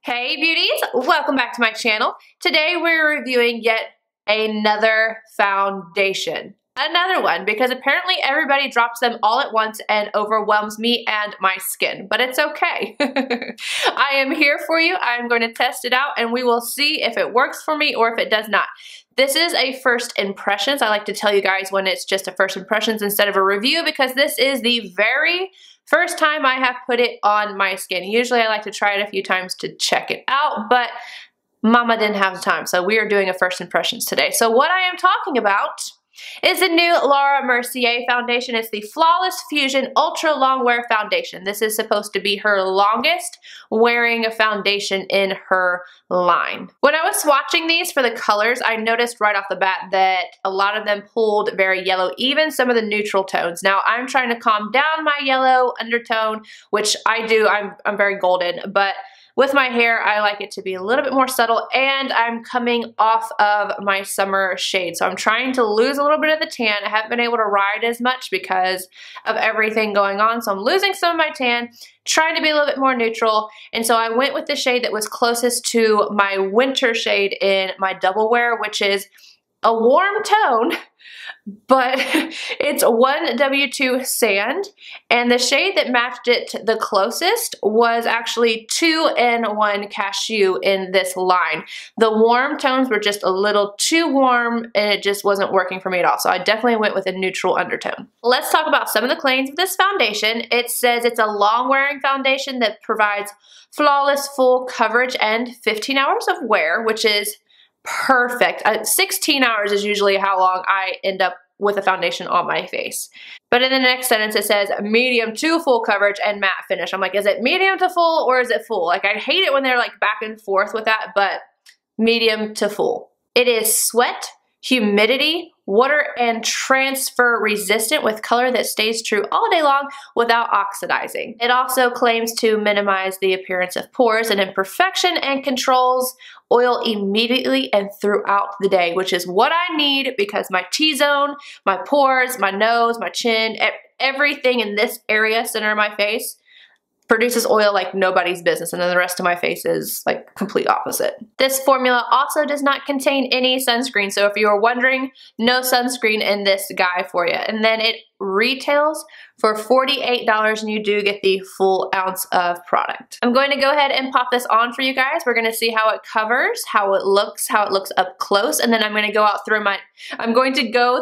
Hey beauties, welcome back to my channel. Today we're reviewing yet another foundation. Another one, because apparently everybody drops them all at once and overwhelms me and my skin, but it's okay. I am here for you. I'm going to test it out and we will see if it works for me or if it does not. This is a first impressions. I like to tell you guys when it's just a first impressions instead of a review because this is the very first time I have put it on my skin. Usually I like to try it a few times to check it out, but Mama didn't have the time, so we are doing a first impressions today. So what I am talking about is the new Laura Mercier foundation. It's the Flawless Fusion Ultra Long Wear Foundation. This is supposed to be her longest wearing foundation in her line. When I was swatching these for the colors, I noticed right off the bat that a lot of them pulled very yellow, even some of the neutral tones. Now I'm trying to calm down my yellow undertone, which I do. I'm very golden, but with my hair, I like it to be a little bit more subtle, and I'm coming off of my summer shade. So I'm trying to lose a little bit of the tan. I haven't been able to ride as much because of everything going on. So I'm losing some of my tan, trying to be a little bit more neutral. And so I went with the shade that was closest to my winter shade in my double wear, which is a warm tone, but it's 1W2 Sand, and the shade that matched it the closest was actually 2N1 Cashew in this line. The warm tones were just a little too warm and it just wasn't working for me at all, so I definitely went with a neutral undertone. Let's talk about some of the claims of this foundation. It says it's a long-wearing foundation that provides flawless full coverage and 15 hours of wear, which is perfect. 16 hours is usually how long I end up with a foundation on my face. But in the next sentence it says medium to full coverage and matte finish. I'm like, is it medium to full or is it full? Like, I hate it when they're like back and forth with that, but medium to full. It is sweat, humidity, water, and transfer resistant with color that stays true all day long without oxidizing. It also claims to minimize the appearance of pores and imperfection and controls oil immediately and throughout the day, which is what I need because my T-zone, my pores, my nose, my chin, everything in this area, center of my face, produces oil like nobody's business, and then the rest of my face is like complete opposite. This formula also does not contain any sunscreen, so if you are wondering, no sunscreen in this guy for you. And then it retails for $48 and you do get the full ounce of product. I'm going to go ahead and pop this on for you guys. We're going to see how it covers, how it looks up close, and then I'm going to go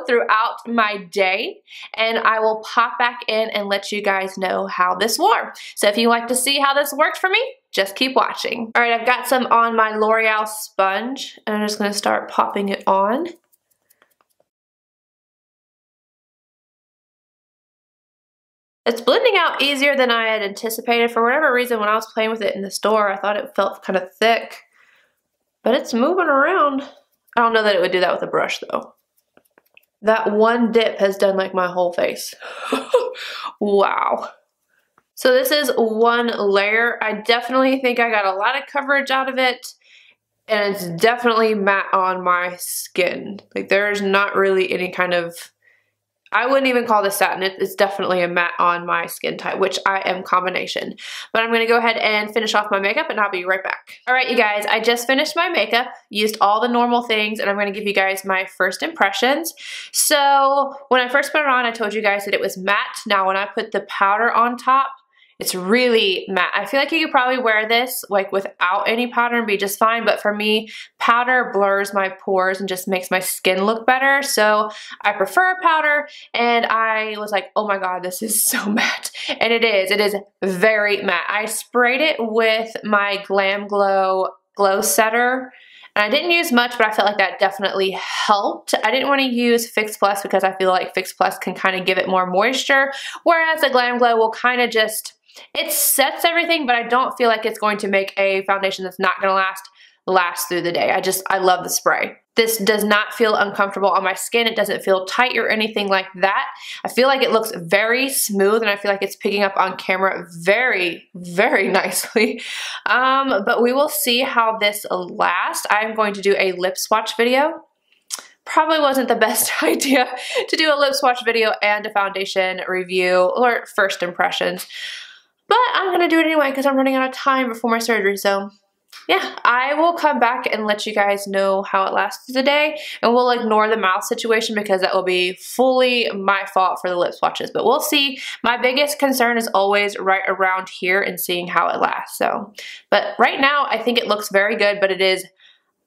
throughout my day and I will pop back in and let you guys know how this wore. So if you like to see how this worked for me, just keep watching. All right, I've got some on my L'Oreal sponge and I'm just going to start popping it on. It's blending out easier than I had anticipated. For whatever reason, when I was playing with it in the store, I thought it felt kind of thick, but it's moving around. I don't know that it would do that with a brush though. That one dip has done like my whole face. Wow. So this is one layer. I definitely think I got a lot of coverage out of it, and it's definitely matte on my skin. Like, there's not really any kind of, I wouldn't even call this satin. It's definitely a matte on my skin type, which I am combination. But I'm going to go ahead and finish off my makeup and I'll be right back. All right, you guys, I just finished my makeup, used all the normal things, and I'm going to give you guys my first impressions. So when I first put it on, I told you guys that it was matte. Now when I put the powder on top, it's really matte. I feel like you could probably wear this like without any powder and be just fine, but for me, powder blurs my pores and just makes my skin look better. So I prefer powder, and I was like, oh my god, this is so matte. And it is very matte. I sprayed it with my Glam Glow Glow Setter, and I didn't use much, but I felt like that definitely helped. I didn't want to use Fix Plus because I feel like Fix Plus can kind of give it more moisture, whereas the Glam Glow will kind of just, it sets everything, but I don't feel like it's going to make a foundation that's not going to last through the day. I love the spray. This does not feel uncomfortable on my skin. It doesn't feel tight or anything like that. I feel like it looks very smooth, and I feel like it's picking up on camera very, very nicely. But we will see how this lasts. I'm going to do a lip swatch video. Probably wasn't the best idea to do a lip swatch video and a foundation review or first impressions. But I'm going to do it anyway because I'm running out of time before my surgery, so yeah, I will come back and let you guys know how it lasted today, and we'll ignore the mouth situation because that will be fully my fault for the lip swatches, but we'll see. My biggest concern is always right around here and seeing how it lasts. So, but right now I think it looks very good, but it is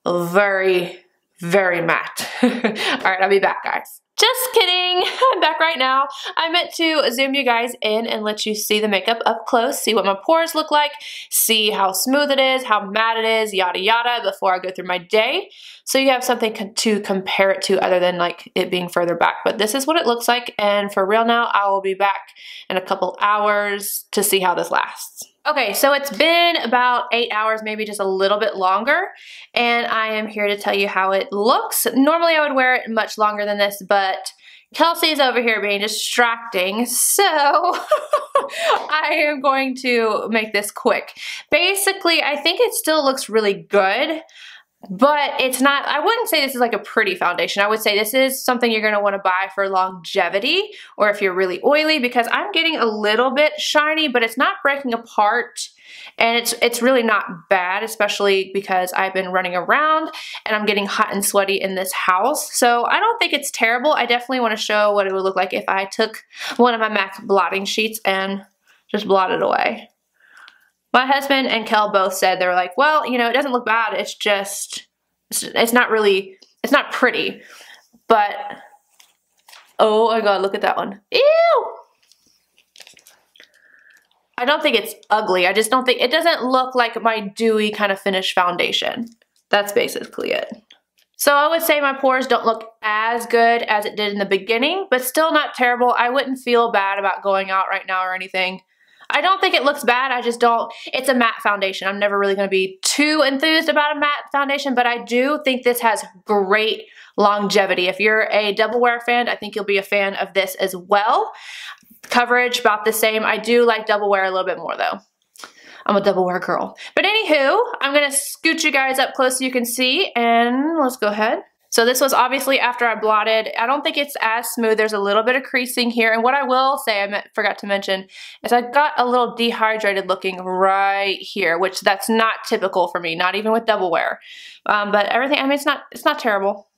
very, very matte. All right, I'll be back, guys. Just kidding, I'm back right now. I meant to zoom you guys in and let you see the makeup up close, see what my pores look like, see how smooth it is, how matte it is, yada yada, before I go through my day. So you have something to compare it to other than like it being further back. But this is what it looks like, and for real now, I will be back in a couple hours to see how this lasts. Okay, so it's been about 8 hours, maybe just a little bit longer, and I am here to tell you how it looks. Normally I would wear it much longer than this, but Kelsey's over here being distracting, so I am going to make this quick. Basically, I think it still looks really good, but it's not, I wouldn't say this is like a pretty foundation. I would say this is something you're going to want to buy for longevity, or if you're really oily, because I'm getting a little bit shiny, but it's not breaking apart, and it's really not bad, especially because I've been running around and I'm getting hot and sweaty in this house. So I don't think it's terrible. I definitely want to show what it would look like if I took one of my MAC blotting sheets and just blotted away. My husband and Kel both said, they were like, well, you know, it doesn't look bad. It's just, it's not really, it's not pretty. But, oh my God, look at that one. Ew! I don't think it's ugly. I just don't think, it doesn't look like my dewy kind of finished foundation. That's basically it. So I would say my pores don't look as good as it did in the beginning, but still not terrible. I wouldn't feel bad about going out right now or anything. I don't think it looks bad. I just don't, it's a matte foundation. I'm never really going to be too enthused about a matte foundation, but I do think this has great longevity. If you're a double wear fan, I think you'll be a fan of this as well. Coverage, about the same. I do like double wear a little bit more though. I'm a double wear girl. But anywho, I'm going to scoot you guys up close so you can see, and let's go ahead. So this was obviously after I blotted. I don't think it's as smooth. There's a little bit of creasing here. And what I will say, forgot to mention, is I got a little dehydrated looking right here, which that's not typical for me, not even with double wear. But everything, I mean, it's not terrible.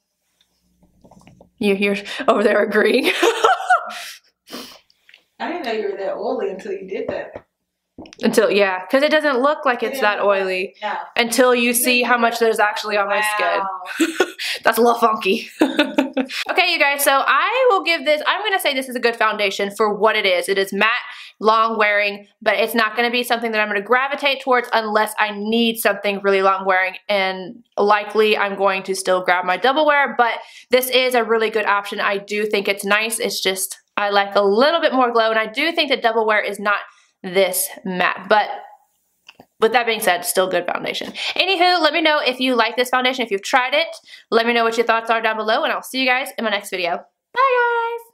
You're over there agreeing. I didn't know you were that oily until you did that. Until, yeah, because it doesn't look like it's that oily until you see how much there's actually on my skin. That's a little funky. Okay, you guys, so I will give this, I'm going to say this is a good foundation for what it is. It is matte, long wearing, but it's not going to be something that I'm going to gravitate towards unless I need something really long wearing, and likely I'm going to still grab my double wear, but this is a really good option. I do think it's nice. It's just, I like a little bit more glow, and I do think that double wear is not this matte, but with that being said, still good foundation. Anywho, let me know if you like this foundation, if you've tried it. Let me know what your thoughts are down below, and I'll see you guys in my next video. Bye, guys!